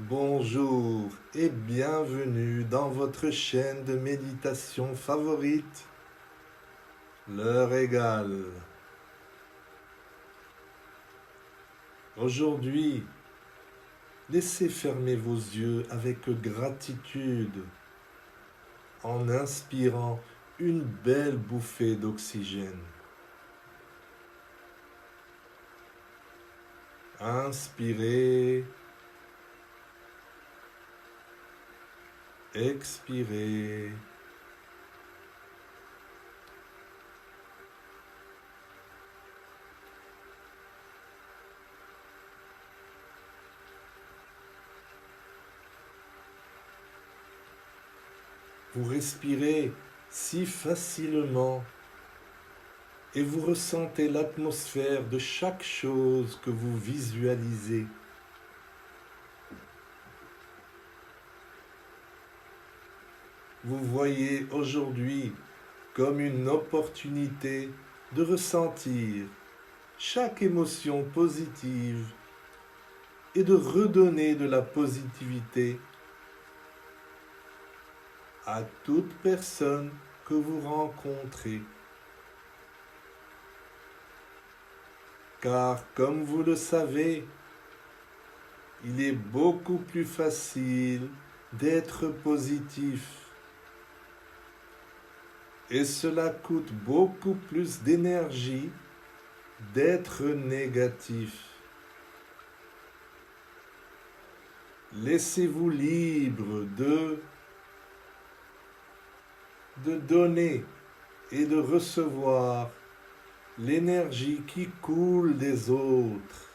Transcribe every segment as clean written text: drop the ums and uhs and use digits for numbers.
Bonjour et bienvenue dans votre chaîne de méditation favorite, l'heure égale. Aujourd'hui, laissez fermer vos yeux avec gratitude en inspirant une belle bouffée d'oxygène. Inspirez. Expirez. Vous respirez si facilement et vous ressentez l'atmosphère de chaque chose que vous visualisez. Vous voyez aujourd'hui comme une opportunité de ressentir chaque émotion positive et de redonner de la positivité à toute personne que vous rencontrez. Car comme vous le savez, il est beaucoup plus facile d'être positif. Et cela coûte beaucoup plus d'énergie d'être négatif. Laissez-vous libre de donner et de recevoir l'énergie qui coule des autres.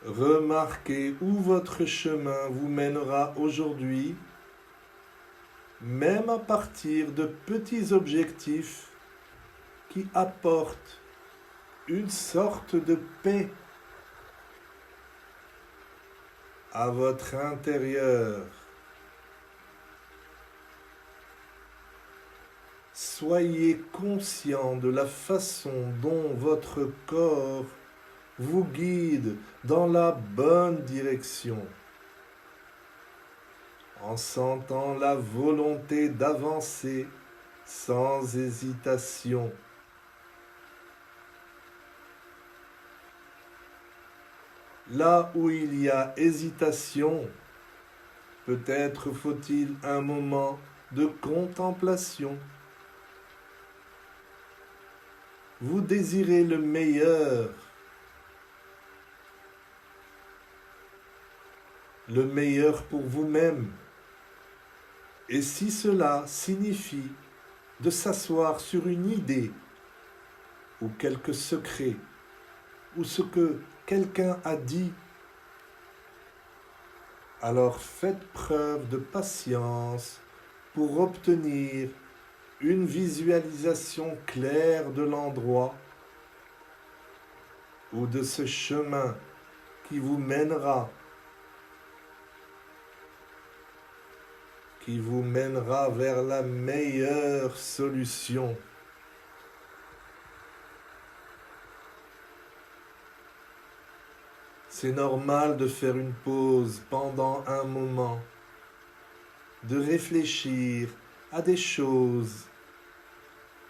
Remarquez où votre chemin vous mènera aujourd'hui, même à partir de petits objectifs qui apportent une sorte de paix à votre intérieur. Soyez conscient de la façon dont votre corps vous guide dans la bonne direction, en sentant la volonté d'avancer sans hésitation. Là où il y a hésitation, peut-être faut-il un moment de contemplation. Vous désirez le meilleur pour vous-même. Et si cela signifie de s'asseoir sur une idée ou quelques secrets ou ce que quelqu'un a dit, alors faites preuve de patience pour obtenir une visualisation claire de l'endroit ou de ce chemin qui vous mènera vers la meilleure solution. C'est normal de faire une pause pendant un moment, de réfléchir à des choses,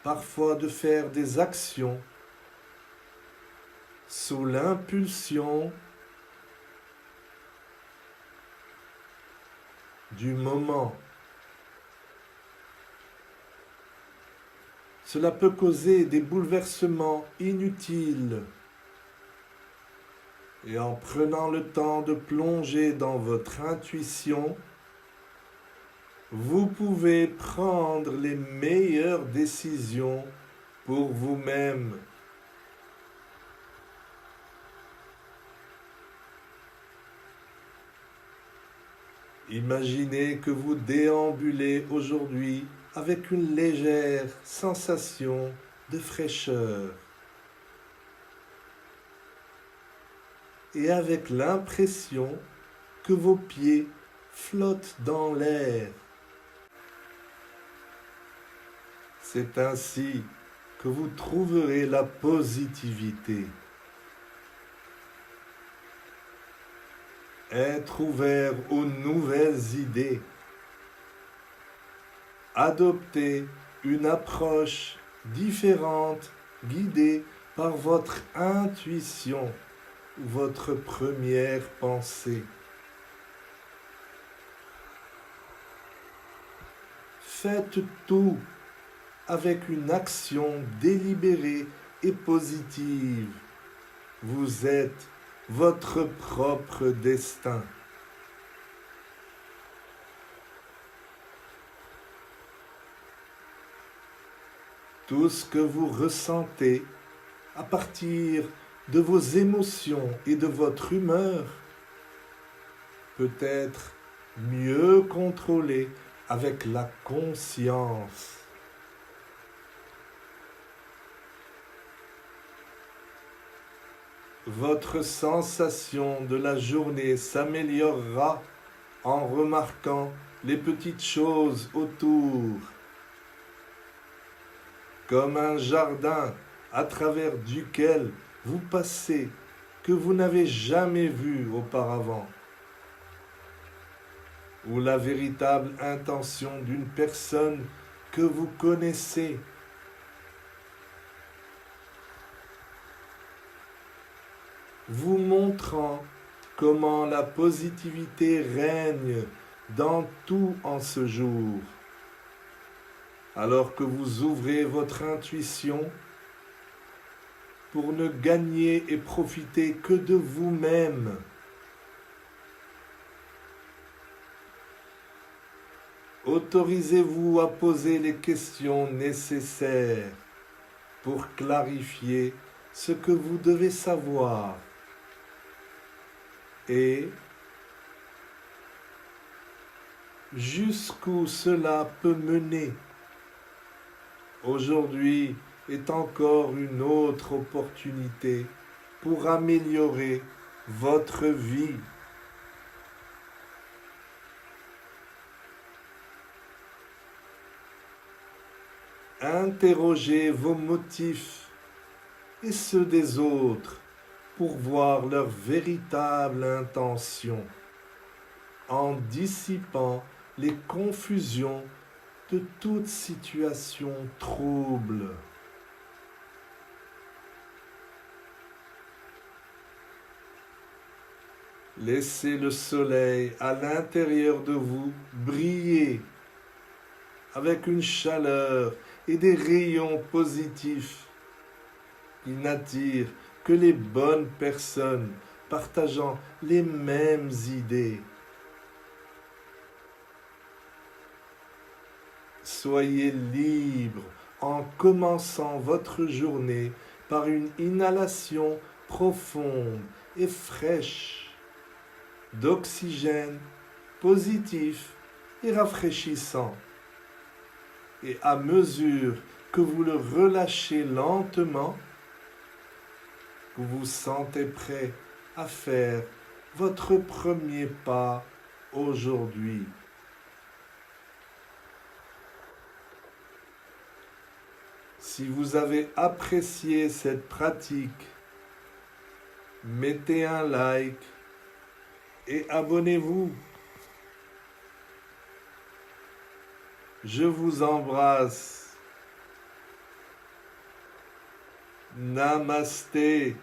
parfois de faire des actions sous l'impulsion du moment. Cela peut causer des bouleversements inutiles. Et en prenant le temps de plonger dans votre intuition, vous pouvez prendre les meilleures décisions pour vous-même. Imaginez que vous déambulez aujourd'hui avec une légère sensation de fraîcheur et avec l'impression que vos pieds flottent dans l'air. C'est ainsi que vous trouverez la positivité. être ouvert aux nouvelles idées, adopter une approche différente guidée par votre intuition ou votre première pensée. Faites tout avec une action délibérée et positive. Vous êtes votre propre destin. Tout ce que vous ressentez à partir de vos émotions et de votre humeur peut être mieux contrôlé avec la conscience. Votre sensation de la journée s'améliorera en remarquant les petites choses autour, comme un jardin à travers duquel vous passez que vous n'avez jamais vu auparavant, ou la véritable intention d'une personne que vous connaissez. Vous montrant comment la positivité règne dans tout en ce jour. Alors que vous ouvrez votre intuition pour ne gagner et profiter que de vous-même. Autorisez-vous à poser les questions nécessaires pour clarifier ce que vous devez savoir et jusqu'où cela peut mener. Aujourd'hui est encore une autre opportunité pour améliorer votre vie. Interrogez vos motifs et ceux des autres pour voir leur véritable intention, en dissipant les confusions de toute situation trouble. Laissez le soleil à l'intérieur de vous briller avec une chaleur et des rayons positifs qui n'attirent que les bonnes personnes partageant les mêmes idées. Soyez libre en commençant votre journée par une inhalation profonde et fraîche d'oxygène positif et rafraîchissant. Et à mesure que vous le relâchez lentement, vous vous sentez prêt à faire votre premier pas aujourd'hui. Si vous avez apprécié cette pratique, mettez un like et abonnez-vous. Je vous embrasse. Namasté.